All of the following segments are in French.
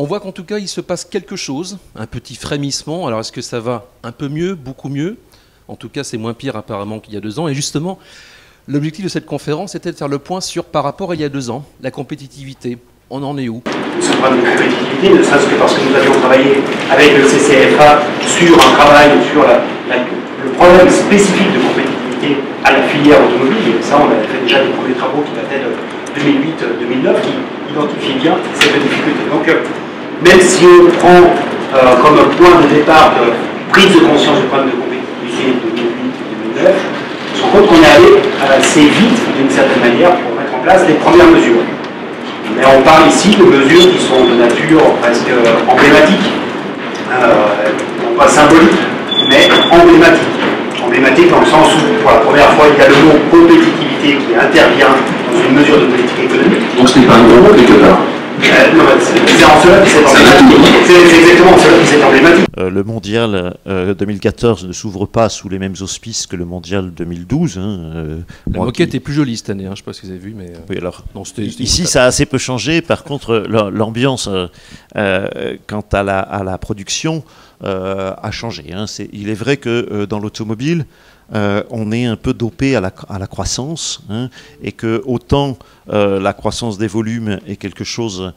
On voit qu'en tout cas, il se passe quelque chose, un petit frémissement. Alors, est-ce que ça va un peu mieux, beaucoup mieux? En tout cas, c'est moins pire apparemment qu'il y a 2 ans. Et justement, l'objectif de cette conférence était de faire le point sur, par rapport à il y a 2 ans, la compétitivité. On en est où? Ce problème de compétitivité, ne serait-ce que parce que nous avions travaillé avec le CCFA sur un travail sur le problème spécifique de compétitivité à la filière automobile. Et ça, on avait fait déjà des premiers travaux qui dataient de 2008-2009, qui identifient bien cette difficulté. Donc, même si on prend comme point de départ de prise de conscience du problème de compétitivité 2008-2009, on se rend compte qu'on est allé assez vite, d'une certaine manière, pour mettre en place les premières mesures. Mais on parle ici de mesures qui sont de nature presque emblématique, non pas symbolique, mais emblématique. Emblématique dans le sens où, pour la première fois, il y a le mot compétitivité qui intervient dans une mesure de politique économique. Donc ce n'est pas un gros mot quelque part. Non, c'est en cela que c'est emblématique. C'est exactement en cela que c'est emblématique. Le mondial 2014 ne s'ouvre pas sous les mêmes auspices que le mondial 2012. La moquette est plus jolie cette année, je ne sais pas si vous avez vu. Mais oui, alors, non, ici, ça a assez peu changé. Par contre, l'ambiance quant à la production a changé. Il est vrai que dans l'automobile, on est un peu dopé à la croissance, et que autant la croissance des volumes est quelque chose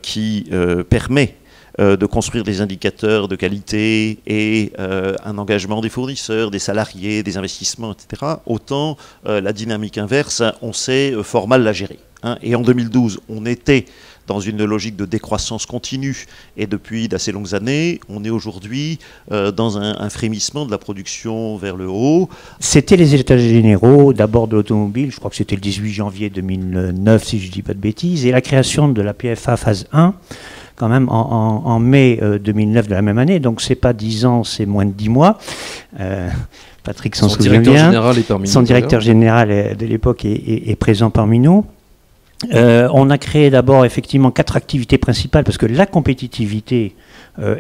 qui permet de construire des indicateurs de qualité et un engagement des fournisseurs, des salariés, des investissements, etc., autant la dynamique inverse, on sait fort mal la gérer. Et en 2012, on était dans une logique de décroissance continue, et depuis d'assez longues années, on est aujourd'hui dans un frémissement de la production vers le haut. C'était les états généraux, d'abord de l'automobile, je crois que c'était le 18 janvier 2009, si je ne dis pas de bêtises, et la création de la PFA phase 1, quand même en mai 2009 de la même année, donc c'est pas 10 ans, c'est moins de 10 mois. Patrick s'en souvient bien. Son directeur général de l'époque est présent parmi nous. On a créé d'abord effectivement 4 activités principales parce que la compétitivité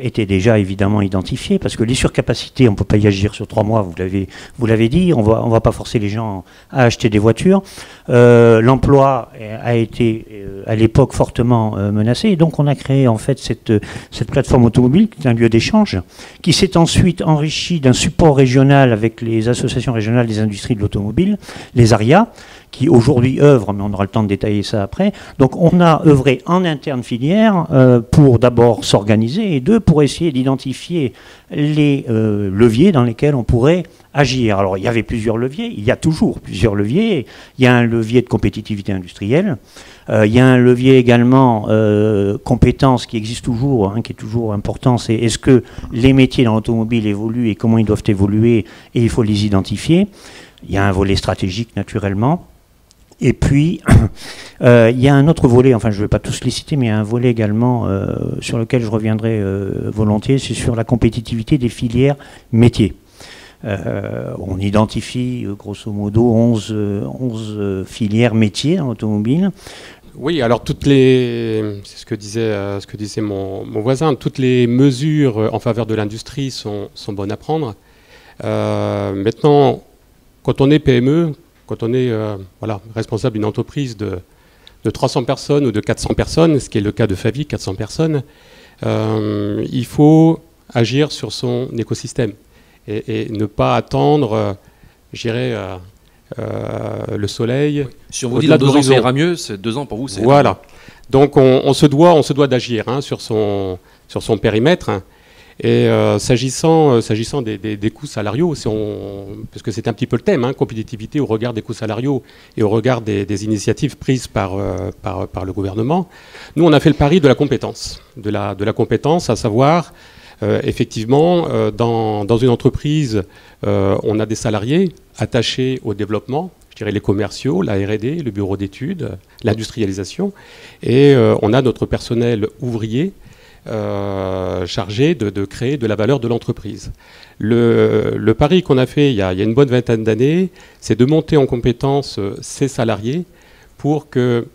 était déjà évidemment identifiée, parce que les surcapacités, on ne peut pas y agir sur 3 mois, vous l'avez dit, on va pas forcer les gens à acheter des voitures. L'emploi a été à l'époque fortement menacé, et donc on a créé en fait cette plateforme automobile qui est un lieu d'échange, qui s'est ensuite enrichi d'un support régional avec les associations régionales des industries de l'automobile, les ARIA, qui aujourd'hui œuvrent, mais on aura le temps de détailler ça après. Donc on a œuvré en interne filière pour d'abord s'organiser, et 2, pour essayer d'identifier les leviers dans lesquels on pourrait agir. Alors il y avait plusieurs leviers, il y a toujours plusieurs leviers. Il y a un levier de compétitivité industrielle, il y a un levier également compétences qui existe toujours, qui est toujours important, c'est est-ce que les métiers dans l'automobile évoluent et comment ils doivent évoluer, et il faut les identifier. Il y a un volet stratégique naturellement. Et puis, il y a un autre volet, enfin je ne vais pas tous les citer, mais il y a un volet également sur lequel je reviendrai volontiers, c'est sur la compétitivité des filières métiers. On identifie grosso modo 11 filières métiers en automobile. Oui, alors c'est ce que disait mon voisin, toutes les mesures en faveur de l'industrie sont bonnes à prendre. Maintenant, quand on est PME, quand on est responsable d'une entreprise de 300 personnes ou de 400 personnes, ce qui est le cas de Favi, 400 personnes, il faut agir sur son écosystème et ne pas attendre, je dirais, le soleil. Oui. Si on vous dit là 2 ans ça ira mieux, c'est 2 ans pour vous, c'est... Voilà. Donc on se doit d'agir sur son périmètre. Et s'agissant des coûts salariaux, parce que c'est un petit peu le thème, compétitivité au regard des coûts salariaux et au regard des initiatives prises par le gouvernement, nous on a fait le pari de la compétence, de la compétence, à savoir effectivement dans une entreprise on a des salariés attachés au développement, je dirais les commerciaux, la R&D, le bureau d'études, l'industrialisation, et on a notre personnel ouvrier chargé de créer de la valeur de l'entreprise. Le pari qu'on a fait il y a une bonne vingtaine d'années, c'est de monter en compétence ces salariés pour que,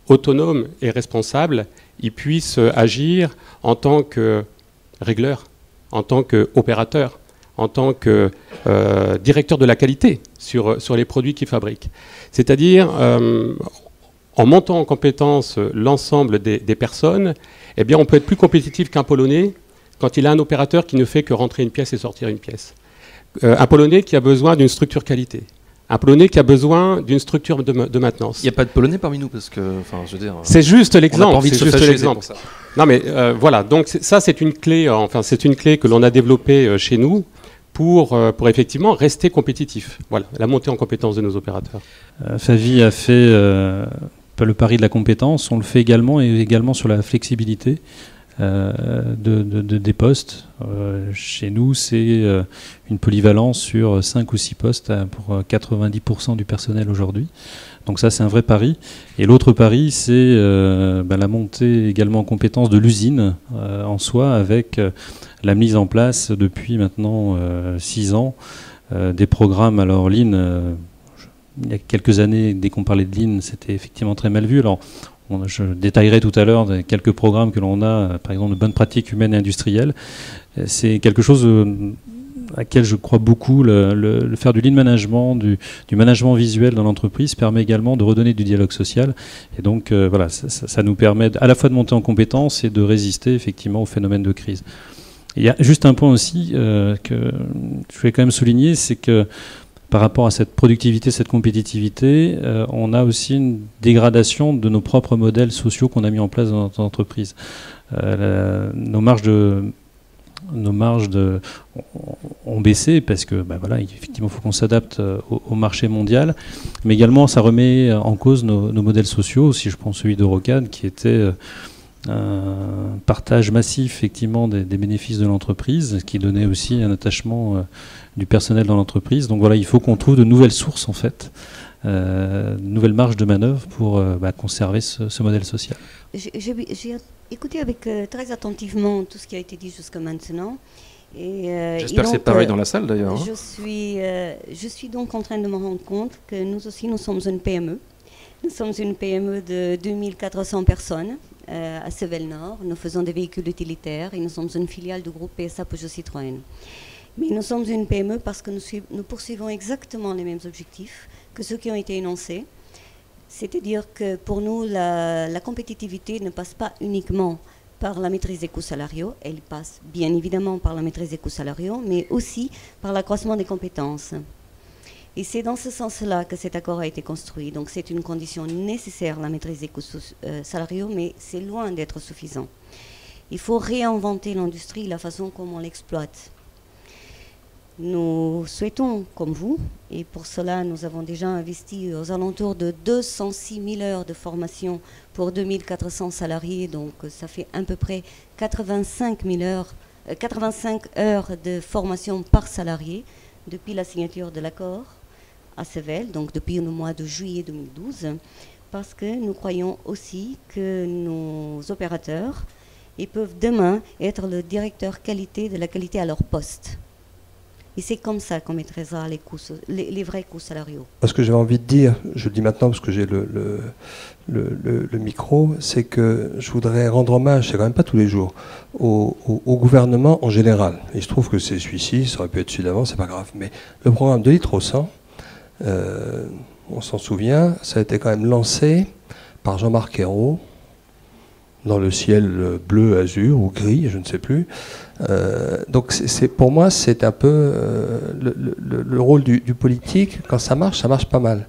autonomes et responsables, ils puissent agir en tant que régleurs, en tant qu'opérateurs, en tant que directeur de la qualité sur les produits qu'ils fabriquent. C'est-à-dire, en montant en compétence l'ensemble des personnes, eh bien, on peut être plus compétitif qu'un Polonais quand il a un opérateur qui ne fait que rentrer une pièce et sortir une pièce. Un Polonais qui a besoin d'une structure qualité. Un Polonais qui a besoin d'une structure de maintenance. Il n'y a pas de Polonais parmi nous parce que, enfin, je veux dire. C'est juste l'exemple. On n'a pas envie de se fâcher pour ça. Non, mais voilà. Donc ça, c'est une clé. Enfin, c'est une clé que l'on a développée chez nous pour effectivement rester compétitif. Voilà, la montée en compétence de nos opérateurs. Favi a fait le pari de la compétence. On le fait également et également sur la flexibilité. Des postes. Chez nous, c'est une polyvalence sur 5 ou 6 postes pour 90% du personnel aujourd'hui. Donc ça, c'est un vrai pari. Et l'autre pari, c'est la montée également en compétence de l'usine en soi, avec la mise en place depuis maintenant 6 ans des programmes. Alors Lean, il y a quelques années, dès qu'on parlait de Lean, c'était effectivement très mal vu. Alors je détaillerai tout à l'heure quelques programmes que l'on a, par exemple de bonnes pratiques humaines et industrielles. C'est quelque chose à laquelle je crois beaucoup. Le faire du lean management, du management visuel dans l'entreprise permet également de redonner du dialogue social. Et donc voilà, ça nous permet à la fois de monter en compétences et de résister effectivement au phénomène de crise. Et il y a juste un point aussi que je voulais quand même souligner, c'est que par rapport à cette productivité, cette compétitivité, on a aussi une dégradation de nos propres modèles sociaux qu'on a mis en place dans notre entreprise. Nos marges ont baissé parce que voilà, effectivement, il faut qu'on s'adapte au marché mondial, mais également ça remet en cause nos modèles sociaux. Si je prends celui d'Eurocad, qui était un partage massif effectivement des bénéfices de l'entreprise, qui donnait aussi un attachement du personnel dans l'entreprise. Donc voilà, il faut qu'on trouve de nouvelles sources en fait, de nouvelles marges de manœuvre pour conserver ce modèle social. J'ai écouté avec très attentivement tout ce qui a été dit jusqu'à maintenant. J'espère que c'est pareil dans la salle d'ailleurs. Je suis donc en train de me rendre compte que nous aussi, nous sommes une PME. Nous sommes une PME de 2400 personnes à Sevel-Nord. Nous faisons des véhicules utilitaires et nous sommes une filiale du groupe PSA Peugeot Citroën. Mais nous sommes une PME parce que nous poursuivons exactement les mêmes objectifs que ceux qui ont été énoncés. C'est-à-dire que pour nous, la compétitivité ne passe pas uniquement par la maîtrise des coûts salariaux, elle passe bien évidemment par la maîtrise des coûts salariaux, mais aussi par l'accroissement des compétences. Et c'est dans ce sens-là que cet accord a été construit. Donc c'est une condition nécessaire, la maîtrise des coûts salariaux, mais c'est loin d'être suffisant. Il faut réinventer l'industrie, la façon comme on l'exploite. Nous souhaitons, comme vous, et pour cela nous avons déjà investi aux alentours de 206 000 heures de formation pour 2400 salariés, donc ça fait à peu près 85 heures de formation par salarié depuis la signature de l'accord à Sevel, donc depuis le mois de juillet 2012, parce que nous croyons aussi que nos opérateurs ils peuvent demain être le directeur qualité de la qualité à leur poste. Et c'est comme ça qu'on maîtrisera les vrais coûts salariaux. Ce que j'avais envie de dire, je le dis maintenant parce que j'ai le micro, c'est que je voudrais rendre hommage, c'est quand même pas tous les jours, au gouvernement en général. Il se trouve que c'est celui-ci, ça aurait pu être celui d'avant, c'est pas grave. Mais le programme de litre au 100, on s'en souvient, ça a été quand même lancé par Jean-Marc Ayrault, dans le ciel bleu, azur ou gris, je ne sais plus. Donc pour moi, c'est un peu le rôle du politique. Quand ça marche pas mal.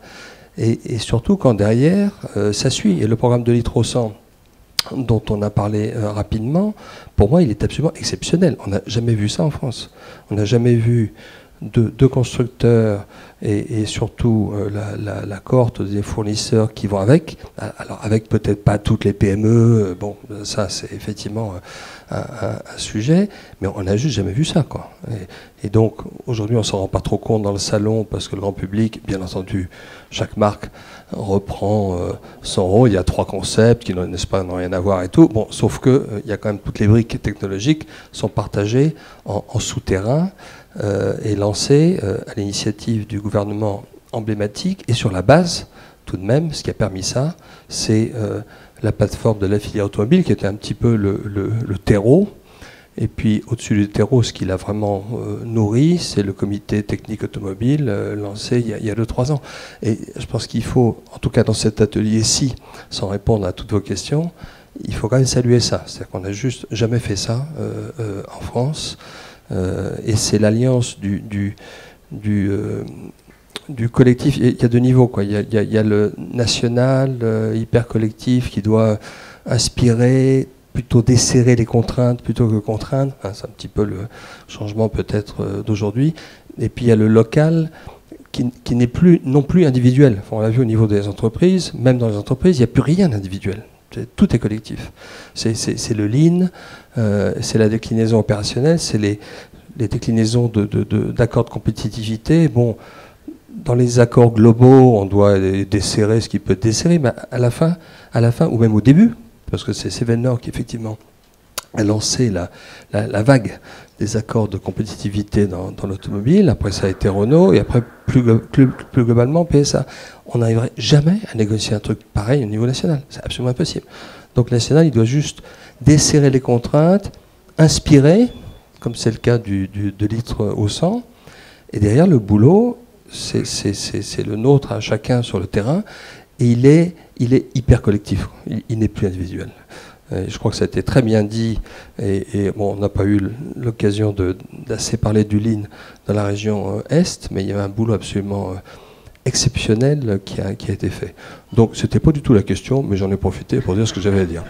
Et surtout quand derrière, ça suit. Et le programme de litre au 100, dont on a parlé rapidement, pour moi, il est absolument exceptionnel. On n'a jamais vu ça en France. On n'a jamais vu deux constructeurs et surtout la cohorte des fournisseurs qui vont avec. Alors avec peut-être pas toutes les PME, bon, ça c'est effectivement un sujet, mais on n'a juste jamais vu ça, quoi. Et donc aujourd'hui on s'en rend pas trop compte dans le salon parce que le grand public, bien entendu, chaque marque reprend son rôle. Il y a 3 concepts qui n'ont rien à voir et tout. Bon, sauf que il y a quand même toutes les briques technologiques sont partagées en souterrain. Est lancé à l'initiative du gouvernement emblématique et sur la base, tout de même, ce qui a permis ça, c'est la plateforme de la filière automobile qui était un petit peu le terreau. Et puis au-dessus du terreau, ce qui l'a vraiment nourri, c'est le comité technique automobile lancé il y a 2-3 ans. Et je pense qu'il faut, en tout cas dans cet atelier-ci, sans répondre à toutes vos questions, il faut quand même saluer ça. C'est-à-dire qu'on n'a juste jamais fait ça en France. Et c'est l'alliance du collectif. Il y a deux niveaux, quoi. Il y a le national, hyper collectif, qui doit inspirer, plutôt desserrer les contraintes plutôt que contraindre. Enfin, c'est un petit peu le changement peut-être d'aujourd'hui. Et puis il y a le local qui n'est plus non plus individuel. Enfin, on l'a vu au niveau des entreprises, même dans les entreprises, il n'y a plus rien d'individuel. Tout est collectif. C'est le lean, c'est la déclinaison opérationnelle, c'est les déclinaisons d'accords de compétitivité. Bon, dans les accords globaux, on doit desserrer ce qui peut être desserré, mais à la fin, ou même au début, parce que c'est Sevenor qui effectivement a lancé la vague des accords de compétitivité dans l'automobile. Après, ça a été Renault, et après, plus globalement, PSA. On n'arriverait jamais à négocier un truc pareil au niveau national. C'est absolument impossible. Donc, le national, il doit juste desserrer les contraintes, inspirer, comme c'est le cas de litre au 100. Et derrière, le boulot, c'est le nôtre à chacun sur le terrain. Et il est hyper collectif. Il n'est plus individuel. Je crois que ça a été très bien dit, et bon, on n'a pas eu l'occasion d'assez parler du lean dans la région Est, mais il y avait un boulot absolument exceptionnel qui a été fait. Donc, c'était pas du tout la question, mais j'en ai profité pour dire ce que j'avais à dire.